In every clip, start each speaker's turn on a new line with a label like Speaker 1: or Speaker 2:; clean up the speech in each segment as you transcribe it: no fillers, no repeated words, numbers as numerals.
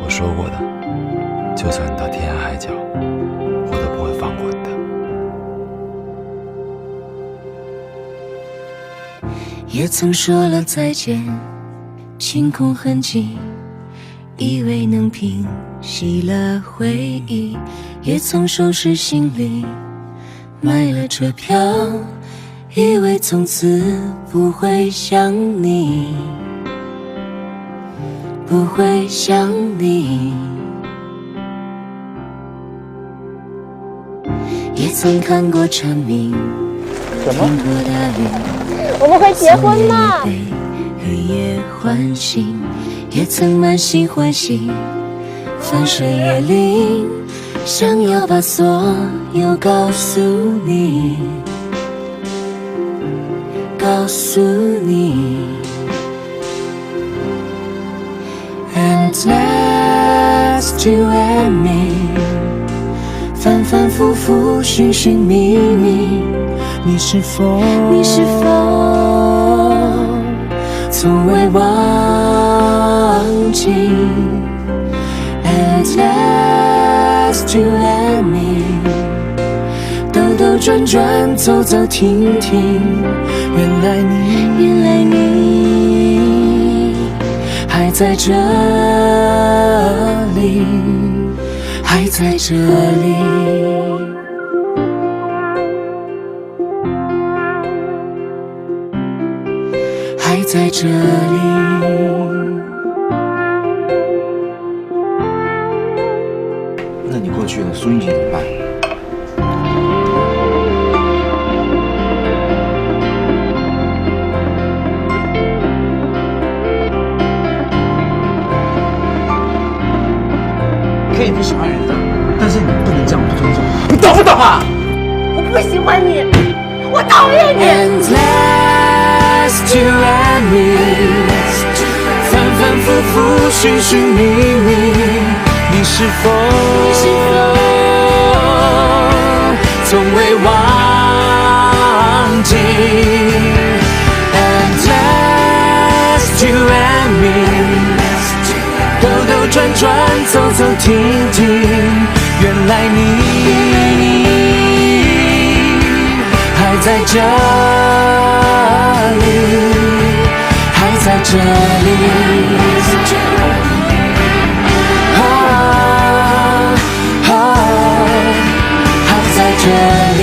Speaker 1: 我说过的，就算你到天涯海角，我都不会放过你的。
Speaker 2: 也曾说了再见，清空痕迹，以为能平息了回忆。也曾收拾行李，买了车票，以为从此不会想你，不会想你。也曾看过蝉鸣，听过大雨，
Speaker 3: 我们会结婚吗？
Speaker 2: 被黑夜唤醒，也曾满心欢喜，翻山越岭，想要把所有告诉你，告诉你。And last you and me， 反反复复，寻寻觅觅，你是否从未忘记 ？At last you and me， 兜兜转转，走走停停，原来你还在这里，还在这里。还在这里。
Speaker 4: 那你过去了，苏云锦怎么办？可以不喜欢人的，但是你不能这样不尊重。你懂不懂啊？
Speaker 3: 我不喜欢你，我讨厌你。
Speaker 2: You and me， 反反复复，寻寻觅觅，你是否从未忘记 ？And last you and me， 兜兜转转，走走停停，原来你还在这里。在这里，还在这里，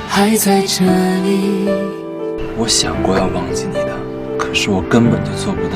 Speaker 2: 还在这里。
Speaker 1: 我想过要忘记你的，可是我根本就做不到。